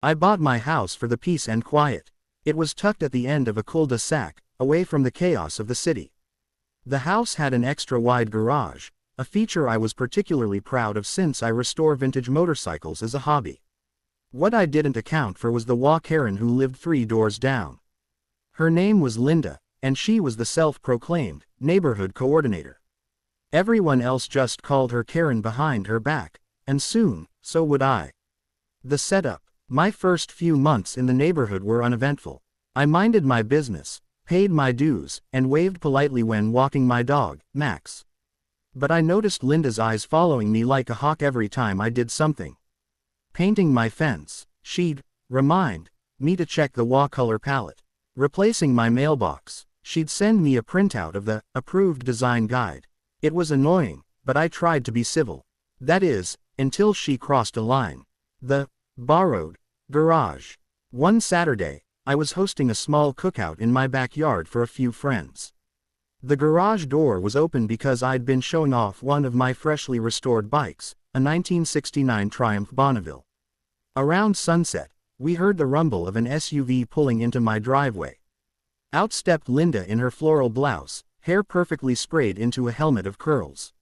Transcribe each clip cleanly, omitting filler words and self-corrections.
I bought my house for the peace and quiet. It was tucked at the end of a cul-de-sac, away from the chaos of the city. The house had an extra-wide garage, a feature I was particularly proud of since I restore vintage motorcycles as a hobby. What I didn't account for was the wah Karen who lived 3 doors down. Her name was Linda, and she was the self-proclaimed neighborhood coordinator. Everyone else just called her Karen behind her back, and soon, so would I. The setup. My first few months in the neighborhood were uneventful. I minded my business, paid my dues, and waved politely when walking my dog, Max. But I noticed Linda's eyes following me like a hawk every time I did something. Painting my fence, she'd remind me to check the wall color palette. Replacing my mailbox, she'd send me a printout of the approved design guide. It was annoying, but I tried to be civil. That is, until she crossed a line. The borrowed garage. One Saturday, I was hosting a small cookout in my backyard for a few friends. The garage door was open because I'd been showing off one of my freshly restored bikes, a 1969 Triumph Bonneville. Around sunset, we heard the rumble of an SUV pulling into my driveway. Out stepped Linda in her floral blouse, hair perfectly sprayed into a helmet of curls.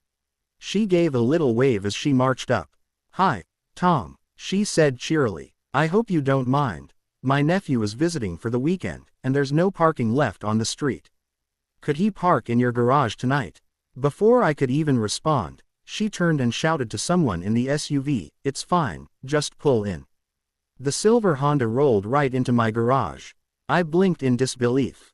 She gave a little wave as she marched up. "Hi, Tom," she said cheerily. "I hope you don't mind. My nephew is visiting for the weekend, and there's no parking left on the street. Could he park in your garage tonight?" Before I could even respond, she turned and shouted to someone in the SUV, "It's fine, just pull in." The silver Honda rolled right into my garage. I blinked in disbelief.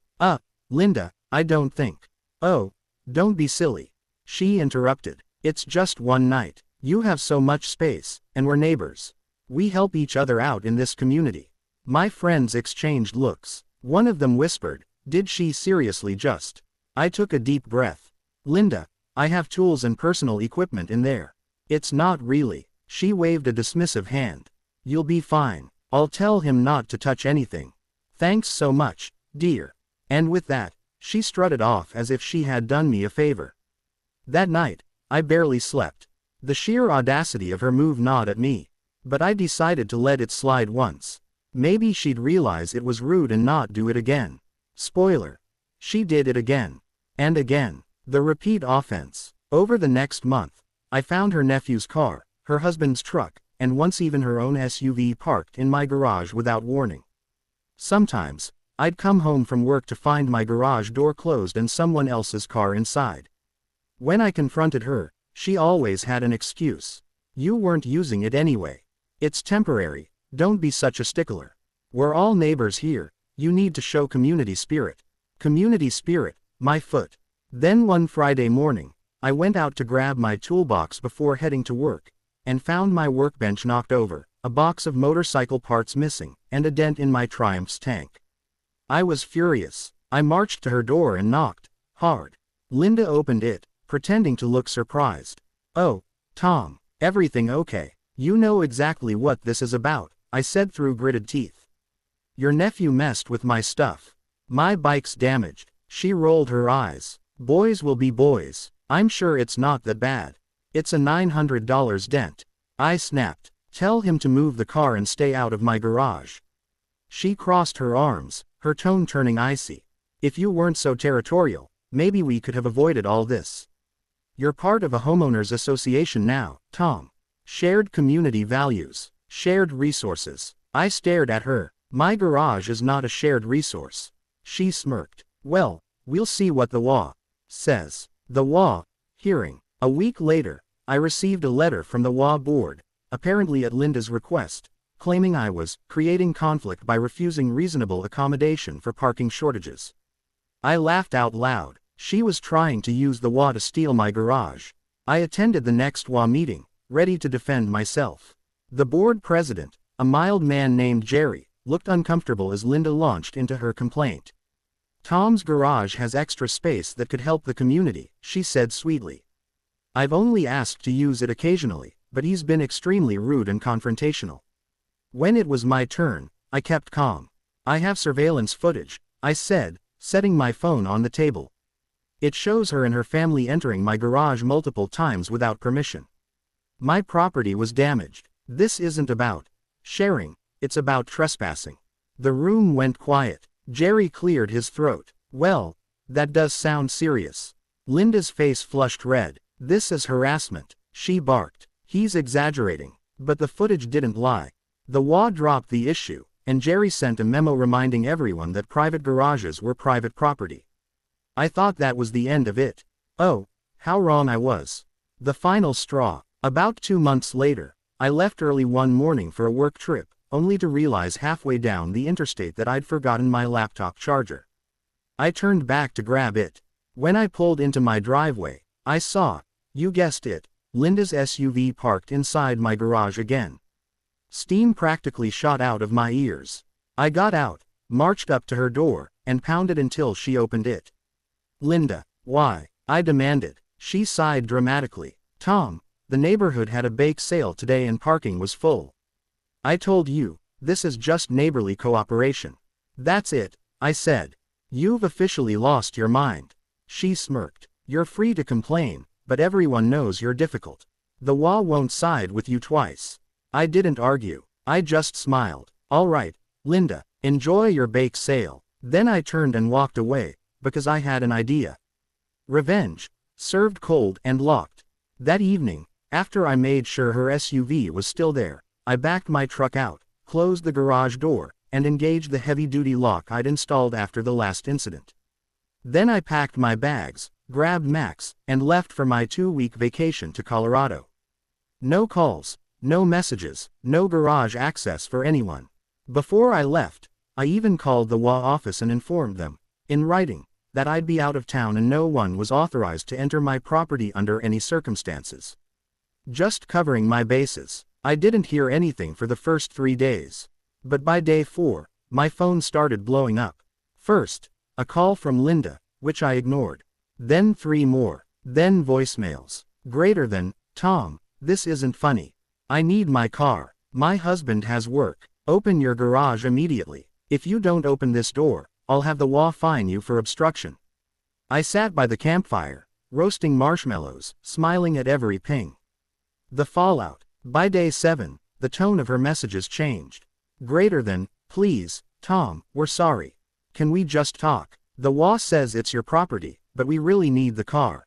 Linda, I don't think." "Oh, don't be silly," she interrupted. "It's just one night. You have so much space, and we're neighbors. We help each other out in this community." My friends exchanged looks. One of them whispered, "Did she seriously just?" I took a deep breath. "Linda, I have tools and personal equipment in there." "It's not really." She waved a dismissive hand. "You'll be fine. I'll tell him not to touch anything. Thanks so much, dear." And with that, she strutted off as if she had done me a favor. That night, I barely slept. The sheer audacity of her move gnawed at me. But I decided to let it slide once. Maybe she'd realize it was rude and not do it again. Spoiler. She did it again. And again. The repeat offense. Over the next month, I found her nephew's car, her husband's truck, and once even her own SUV parked in my garage without warning. Sometimes, I'd come home from work to find my garage door closed and someone else's car inside. When I confronted her, she always had an excuse. "You weren't using it anyway. It's temporary, don't be such a stickler. We're all neighbors here, you need to show community spirit." Community spirit, my foot. Then one Friday morning, I went out to grab my toolbox before heading to work, and found my workbench knocked over, a box of motorcycle parts missing, and a dent in my Triumph's tank. I was furious. I marched to her door and knocked hard. Linda opened it, pretending to look surprised. "Oh, Tom, everything okay? You know exactly what this is about," I said through gritted teeth. "Your nephew messed with my stuff. My bike's damaged." She rolled her eyes. "Boys will be boys. I'm sure it's not that bad. It's a $900 dent." I snapped. "Tell him to move the car and stay out of my garage." She crossed her arms, her tone turning icy. "If you weren't so territorial, maybe we could have avoided all this. You're part of a homeowners association now, Tom. Shared community values, shared resources." I stared at her. "My garage is not a shared resource." She smirked. "Well, we'll see what the law says." The law hearing. A week later, I received a letter from the law board, apparently at Linda's request, claiming I was creating conflict by refusing reasonable accommodation for parking shortages. I laughed out loud. She was trying to use the law to steal my garage. I attended the next law meeting, ready to defend myself. The board president, a mild man named Jerry, looked uncomfortable as Linda launched into her complaint. "Tom's garage has extra space that could help the community," she said sweetly. "I've only asked to use it occasionally, but he's been extremely rude and confrontational." When it was my turn, I kept calm. "I have surveillance footage," I said, setting my phone on the table. "It shows her and her family entering my garage multiple times without permission. My property was damaged. This isn't about sharing. it's about trespassing. The room went quiet. Jerry cleared his throat. Well, that does sound serious. Linda's face flushed red. This is harassment, she barked. He's exaggerating. But the footage didn't lie. The HOA dropped the issue, and Jerry sent a memo reminding everyone that private garages were private property. I thought that was the end of it. Oh, how wrong I was. The final straw. About 2 months later, I left early one morning for a work trip, only to realize halfway down the interstate that I'd forgotten my laptop charger. I turned back to grab it. When I pulled into my driveway, I saw, you guessed it, Linda's SUV parked inside my garage again. Steam practically shot out of my ears. I got out, marched up to her door, and pounded until she opened it. Linda, why? I demanded. She sighed dramatically. Tom, the neighborhood had a bake sale today and parking was full. I told you, this is just neighborly cooperation. That's it, I said. You've officially lost your mind. She smirked. You're free to complain, but everyone knows you're difficult. The HOA won't side with you twice. I didn't argue. I just smiled. All right, Linda, enjoy your bake sale. Then I turned and walked away, because I had an idea. Revenge, served cold and locked. That evening, after I made sure her SUV was still there, I backed my truck out, closed the garage door, and engaged the heavy-duty lock I'd installed after the last incident. Then I packed my bags, grabbed Max, and left for my 2-week vacation to Colorado. No calls, no messages, no garage access for anyone. Before I left, I even called the HOA office and informed them, in writing, that I'd be out of town and no one was authorized to enter my property under any circumstances. Just covering my bases. I didn't hear anything for the first 3 days. But by day 4, my phone started blowing up. First, a call from Linda, which I ignored. Then 3 more. Then voicemails. Greater than, Tom, this isn't funny. I need my car. My husband has work. Open your garage immediately. If you don't open this door, I'll have the HOA fine you for obstruction. I sat by the campfire, roasting marshmallows, smiling at every ping. The fallout. By day 7, the tone of her messages changed. Greater than, please, Tom, we're sorry. Can we just talk? The HOA says it's your property, but we really need the car.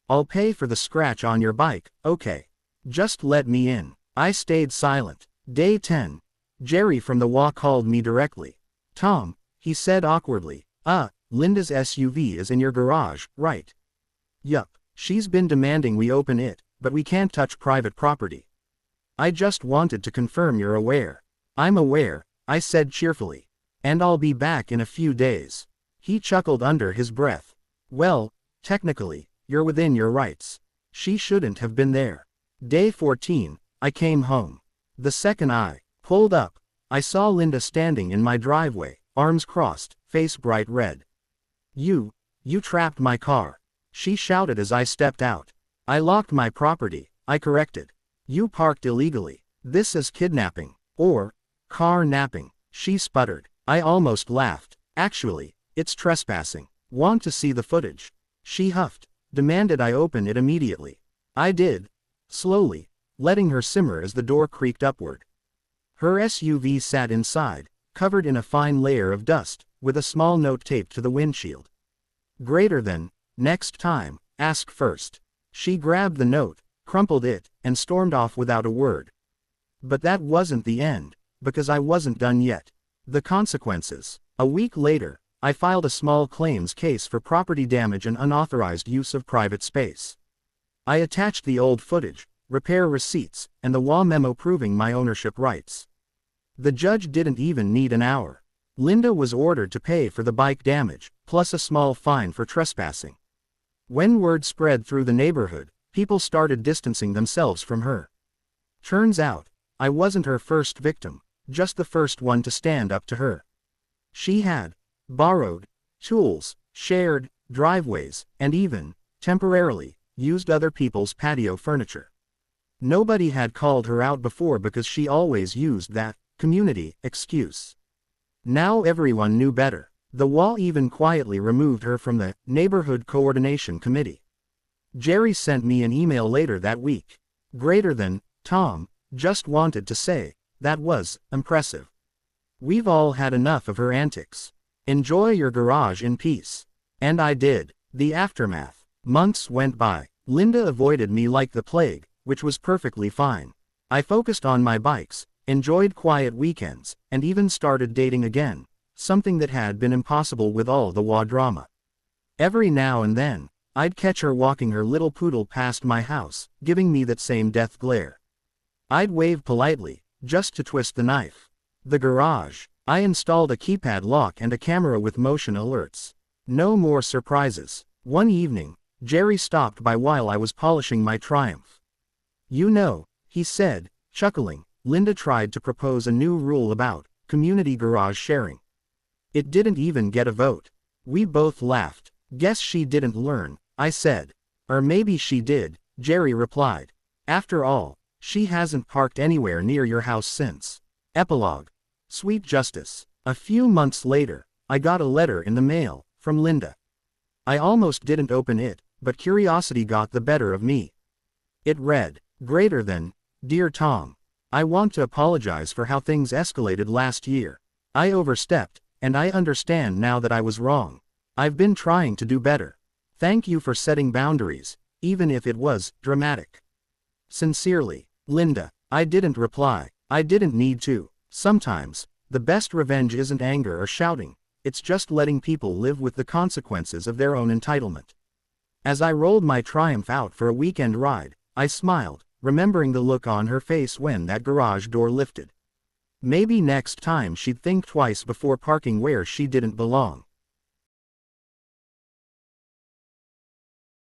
I'll pay for the scratch on your bike, okay. Just let me in. I stayed silent. Day 10. Jerry from the HOA called me directly. Tom, he said awkwardly, Linda's SUV is in your garage, right? Yup, she's been demanding we open it, but we can't touch private property. I just wanted to confirm you're aware. I'm aware, I said cheerfully. And I'll be back in a few days. He chuckled under his breath. Well, technically, you're within your rights. She shouldn't have been there. Day 14, I came home. The second I pulled up, I saw Linda standing in my driveway, arms crossed, face bright red. You trapped my car. She shouted as I stepped out. I locked my property, I corrected. You parked illegally. This is kidnapping. Or, car napping. She sputtered. I almost laughed. Actually, it's trespassing. Want to see the footage? She huffed. Demanded I open it immediately. I did. Slowly, letting her simmer as the door creaked upward. Her SUV sat inside, covered in a fine layer of dust, with a small note taped to the windshield. Greater than, next time, ask first. She grabbed the note, crumpled it, and stormed off without a word. But that wasn't the end, because I wasn't done yet. The consequences. A week later, I filed a small claims case for property damage and unauthorized use of private space. I attached the old footage, repair receipts, and the HOA memo proving my ownership rights. The judge didn't even need an hour. Linda was ordered to pay for the bike damage, plus a small fine for trespassing. When word spread through the neighborhood, people started distancing themselves from her. Turns out, I wasn't her first victim, just the first one to stand up to her. She had borrowed tools, shared driveways, and even, temporarily, used other people's patio furniture. Nobody had called her out before because she always used that community excuse. Now everyone knew better. The HOA even quietly removed her from the Neighborhood Coordination Committee. Jerry sent me an email later that week. Greater than, Tom, just wanted to say, That was impressive. We've all had enough of her antics. Enjoy your garage in peace. And I did. The aftermath. Months went by. Linda avoided me like the plague, which was perfectly fine. I focused on my bikes, enjoyed quiet weekends, and even started dating again, something that had been impossible with all the HOA drama. Every now and then, I'd catch her walking her little poodle past my house, giving me that same death glare. I'd wave politely, just to twist the knife. The garage. I installed a keypad lock and a camera with motion alerts. No more surprises. One evening, Jerry stopped by while I was polishing my Triumph. You know, he said, chuckling, Linda tried to propose a new rule about community garage sharing. It didn't even get a vote. We both laughed. Guess she didn't learn, I said. Or maybe she did, Jerry replied. After all, she hasn't parked anywhere near your house since. Epilogue. Sweet justice. A few months later, I got a letter in the mail, from Linda. I almost didn't open it, but curiosity got the better of me. It read, greater than, Dear Tom, I want to apologize for how things escalated last year. I overstepped, and I understand now that I was wrong. I've been trying to do better. Thank you for setting boundaries, even if it was dramatic. Sincerely, Linda. I didn't reply. I didn't need to. Sometimes, the best revenge isn't anger or shouting, it's just letting people live with the consequences of their own entitlement. As I rolled my Triumph out for a weekend ride, I smiled, remembering the look on her face when that garage door lifted. Maybe next time she'd think twice before parking where she didn't belong.